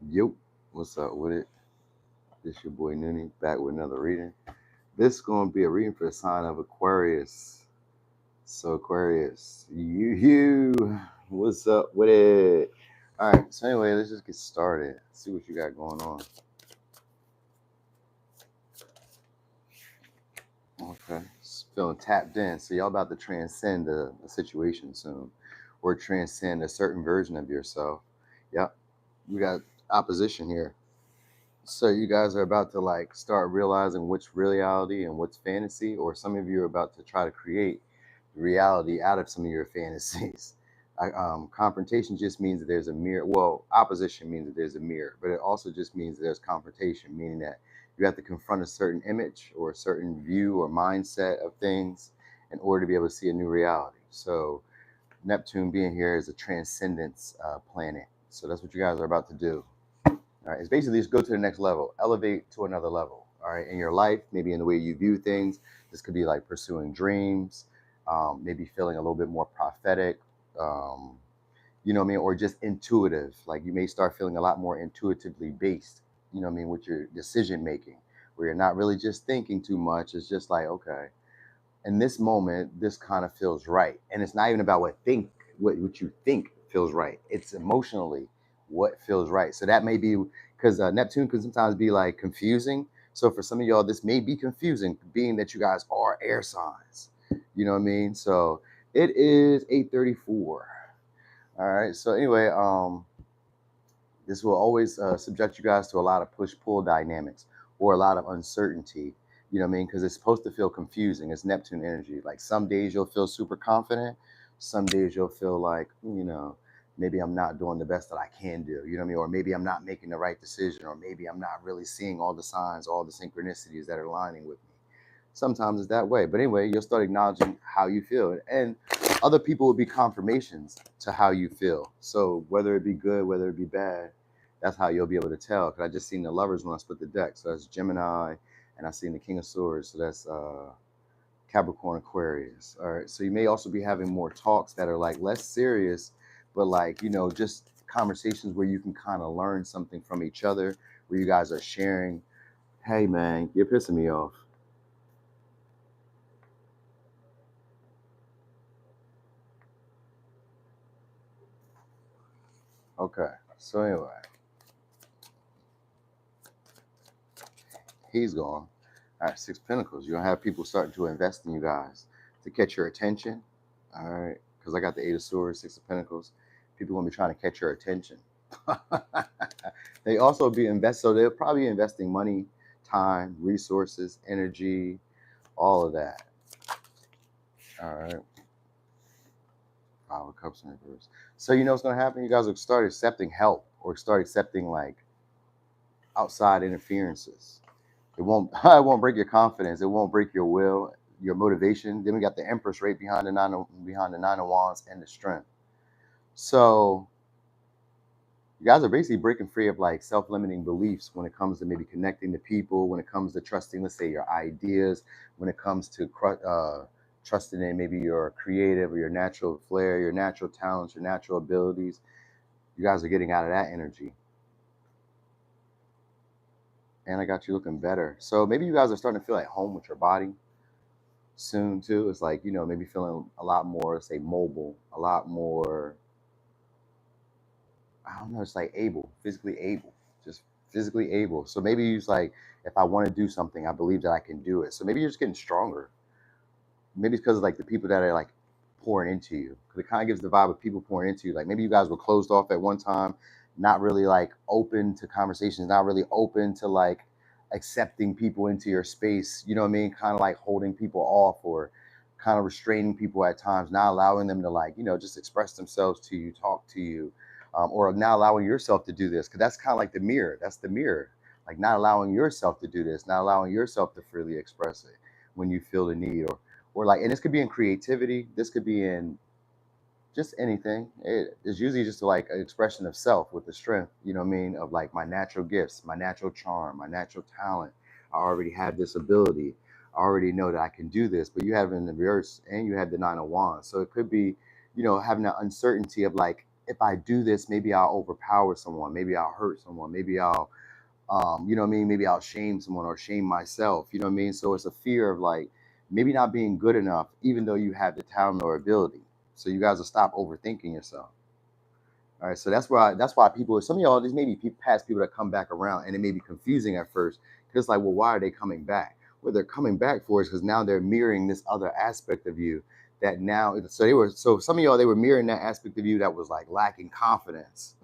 Yo, what's up with it? This your boy Noonie back with another reading. This is gonna be a reading for the sign of Aquarius. So Aquarius, what's up with it? All right. So anyway, let's just get started. See what you got going on. Okay, just feeling tapped in. So y'all about to transcend the situation soon, or transcend a certain version of yourself. Yep, we got opposition here. So you guys are about to like start realizing what's reality and what's fantasy, or some of you are about to try to create reality out of some of your fantasies. Confrontation just means that there's a mirror. Well, opposition means that there's a mirror, but it also just means that there's confrontation, meaning that you have to confront a certain image or a certain view or mindset of things in order to be able to see a new reality. So Neptune being here is a transcendence planet. So that's what you guys are about to do. All right, it's basically just go to the next level, elevate to another level. All right, in your life, maybe in the way you view things. This could be like pursuing dreams, maybe feeling a little bit more prophetic, um, you know what I mean, or just intuitive. Like you may start feeling a lot more intuitively based, you know what I mean, with your decision making, where you're not really just thinking too much. It's just like, okay, in this moment, this kind of feels right. And it's not even about what you think feels right. It's emotionally what feels right. So that may be because Neptune can sometimes be like confusing. So for some of y'all, this may be confusing, being that you guys are air signs. You know what I mean? So it is 8:34. All right. So anyway, this will always subject you guys to a lot of push-pull dynamics or a lot of uncertainty. You know what I mean? Because it's supposed to feel confusing. It's Neptune energy. Like some days you'll feel super confident. Some days you'll feel like, maybe I'm not doing the best that I can do. You know what I mean? Or maybe I'm not making the right decision. Or maybe I'm not really seeing all the signs, all the synchronicities that are aligning with me. Sometimes it's that way. But anyway, you'll start acknowledging how you feel. And other people will be confirmations to how you feel. So whether it be good, whether it be bad, that's how you'll be able to tell. Because I just seen the lovers when I split the deck. So that's Gemini, and I seen the King of Swords. So that's Capricorn, Aquarius. All right. So you may also be having more talks that are like less serious, but like, just conversations where you can kind of learn something from each other, where you guys are sharing. Hey man, you're pissing me off. Okay. So anyway, he's gone. All right, Six Pentacles. You're gonna have people starting to invest in you guys to catch your attention. All right, because I got the Eight of Swords, Six of Pentacles. People gonna be trying to catch your attention. They also be invest, so they'll probably be investing money, time, resources, energy, all of that. All right, Five of Cups in reverse. So you know what's gonna happen? You guys will start accepting help or start accepting like outside interferences. It won't it won't break your confidence. It won't break your will, your motivation. Then we got the Empress right behind the Nine of Wands and the Strength. So you guys are basically breaking free of like self-limiting beliefs when it comes to maybe connecting to people, when it comes to trusting, let's say, your ideas, when it comes to trusting in maybe your creative or your natural flair, your natural talents, your natural abilities. You guys are getting out of that energy. And I got you looking better. So maybe you guys are starting to feel at home with your body soon too. It's like, maybe feeling a lot more, say, mobile, a lot more, I don't know, it's like physically able, just physically able. So maybe it's like, if I want to do something, I believe that I can do it. So maybe you're just getting stronger. Maybe it's because of like the people that are like pouring into you. Because it kind of gives the vibe of people pouring into you. Like maybe you guys were closed off at one time, not really like open to conversations, not really open to like accepting people into your space. You know what I mean? Kind of like holding people off or kind of restraining people at times, not allowing them to like, just express themselves to you, talk to you, or not allowing yourself to do this. Because that's kind of like the mirror. That's the mirror. Like not allowing yourself to do this, not allowing yourself to freely express it when you feel the need or like, and this could be in creativity, this could be in just anything. It is usually just like an expression of self with the strength, you know what I mean, of like my natural gifts, my natural charm, my natural talent. I already have this ability. I already know that I can do this, but you have it in the reverse and you have the Nine of Wands. So it could be, having that uncertainty of like, if I do this, maybe I'll overpower someone, maybe I'll hurt someone, maybe I'll, you know what I mean, maybe I'll shame someone or shame myself, you know what I mean. So it's a fear of like maybe not being good enough, even though you have the talent or ability. So you guys will stop overthinking yourself. All right, so that's why people, some of y'all, these maybe past people that come back around, and it may be confusing at first because like, well, why are they coming back? What they're coming back for is because now they're mirroring this other aspect of you that now. So some of y'all, they were mirroring that aspect of you that was like lacking confidence,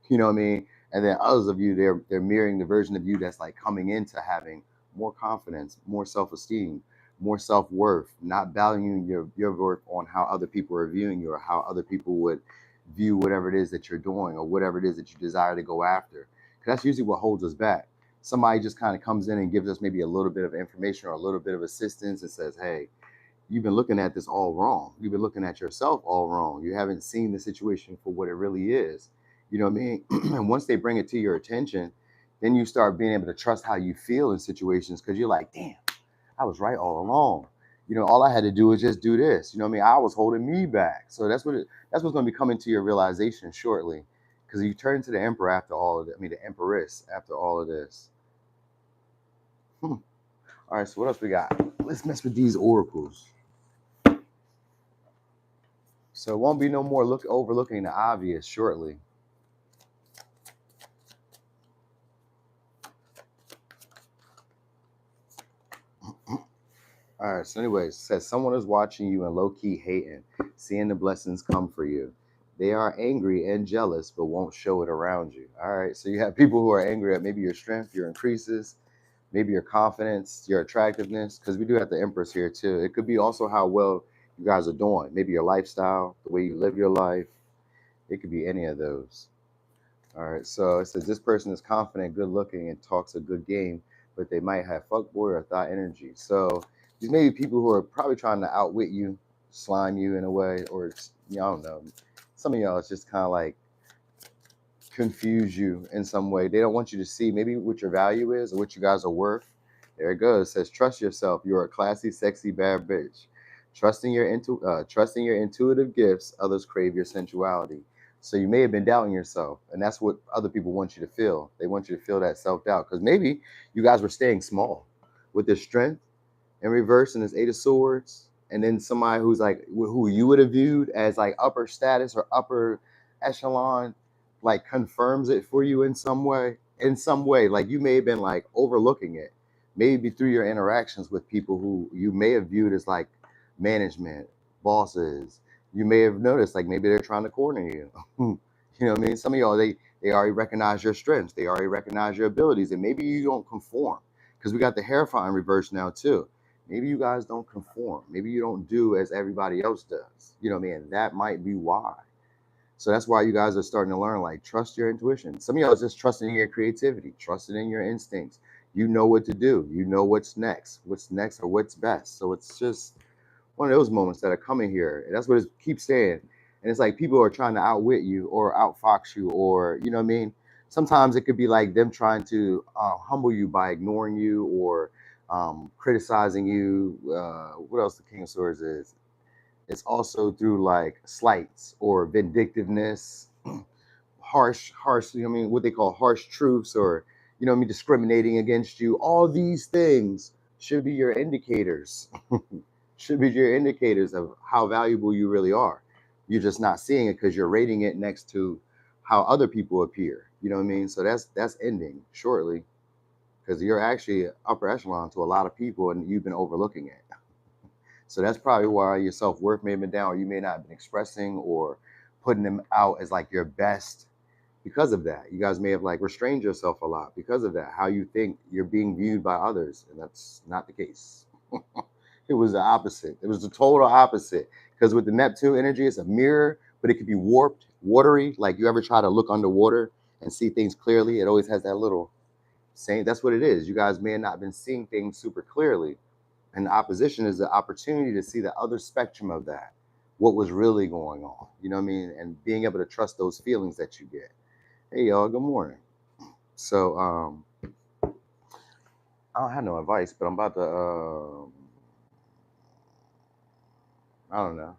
you know what I mean? And then others of you, they're mirroring the version of you that's like coming into having more confidence, more self-esteem, more self-worth, not valuing your worth on how other people are viewing you or how other people would view whatever it is that you're doing or whatever it is that you desire to go after. Because that's usually what holds us back. Somebody just kind of comes in and gives us maybe a little bit of information or a little bit of assistance and says, hey, you've been looking at this all wrong. You've been looking at yourself all wrong. You haven't seen the situation for what it really is. You know what I mean? And once they bring it to your attention, then you start being able to trust how you feel in situations because you're like, damn, I was right all along. You know, all I had to do was just do this. You know what I mean? I was holding me back. So that's what's going to be coming to your realization shortly. Because you turn to the emperor after all of it. I mean, the empress after all of this. All right, so what else we got? Let's mess with these oracles. So it won't be no more overlooking the obvious shortly. All right, so anyways, it says someone is watching you and low-key hating, seeing the blessings come for you. They are angry and jealous, but won't show it around you. All right, so you have people who are angry at maybe your strength, your increases, maybe your confidence, your attractiveness, because we do have the Empress here too. It could be also how well you guys are doing, maybe your lifestyle, the way you live your life. It could be any of those. All right, so it says this person is confident, good looking, and talks a good game, but they might have fuckboy or thought energy. So these may be people who are probably trying to outwit you, slime you in a way, or I don't know. Some of y'all, it's just kind of like confuse you in some way. They don't want you to see maybe what your value is or what you guys are worth. There it goes. It says trust yourself. You're a classy, sexy, bad bitch. Trusting your intuitive gifts, others crave your sensuality. So you may have been doubting yourself, and that's what other people want you to feel. They want you to feel that self-doubt because maybe you guys were staying small with this strength in reverse and this Eight of Swords, and then somebody who's like who you would have viewed as like upper status or upper echelon, like confirms it for you in some way. In some way, like you may have been like overlooking it, maybe through your interactions with people who you may have viewed as like management, bosses. You may have noticed like maybe they're trying to corner you. You know what I mean? Some of y'all they already recognize your strengths, they already recognize your abilities, and maybe you don't conform because we got the Hierophant in reverse now too. Maybe you guys don't conform. Maybe you don't do as everybody else does. You know what I mean? And that might be why. So that's why you guys are starting to learn, like, trust your intuition. Some of y'all are just trusting in your creativity, trusting in your instincts. You know what to do. You know what's next, or what's best. So it's just one of those moments that are coming here. And that's what it keeps saying. And it's like people are trying to outwit you or outfox you, or, you know what I mean? Sometimes it could be like them trying to humble you by ignoring you or criticizing you. What else the King of Swords is? It's also through like slights or vindictiveness, harsh, you know what I mean, what they call harsh truths, or, you know what I mean, discriminating against you. All these things should be your indicators, should be your indicators of how valuable you really are. You're just not seeing it because you're rating it next to how other people appear. You know what I mean? So that's ending shortly because you're actually upper echelon to a lot of people and you've been overlooking it. So that's probably why your self-worth may have been down, or you may not have been expressing or putting them out as like your best because of that. You guys may have like restrained yourself a lot because of that, how you think you're being viewed by others. And that's not the case. It was the opposite. It was the total opposite. Because with the Neptune energy, it's a mirror, but it could be warped, watery. Like you ever try to look underwater and see things clearly? It always has that little saying. That's what it is. You guys may have not been seeing things super clearly. And the opposition is the opportunity to see the other spectrum of that, what was really going on. You know what I mean? And being able to trust those feelings that you get. Hey, y'all, good morning. So, I don't have no advice, but I'm about to, I don't know.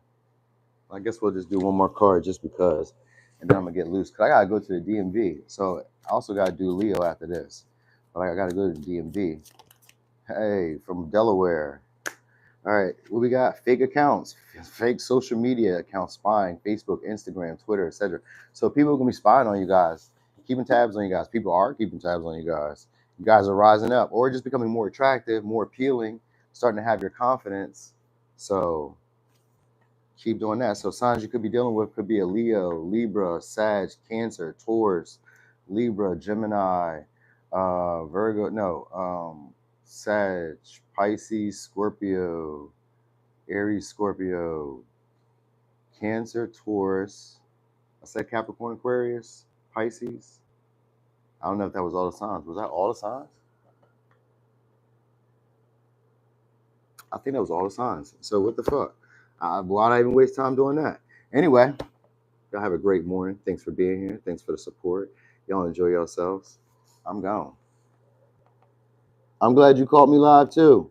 I guess we'll just do one more card just because. and then I'm gonna get loose because I gotta go to the DMV. So I also gotta do Leo after this, but I gotta go to the DMV. Hey, from Delaware. All right, what we got? Fake accounts, fake social media accounts spying, Facebook, Instagram, Twitter, etc. So people are gonna be spying on you guys, keeping tabs on you guys. People are keeping tabs on you guys. You guys are rising up, or just becoming more attractive, more appealing, starting to have your confidence. So keep doing that. So signs you could be dealing with could be a Leo, Libra, Sag, Cancer, Taurus, Libra, Gemini, Virgo, Sag, Pisces, Scorpio, Aries, Scorpio, Cancer, Taurus. I said Capricorn, Aquarius, Pisces. I don't know if that was all the signs. Was that all the signs? I think that was all the signs. So what the fuck? Why'd I even waste time doing that? Anyway, y'all have a great morning. Thanks for being here. Thanks for the support. Y'all enjoy yourselves. I'm gone. I'm glad you called me live too.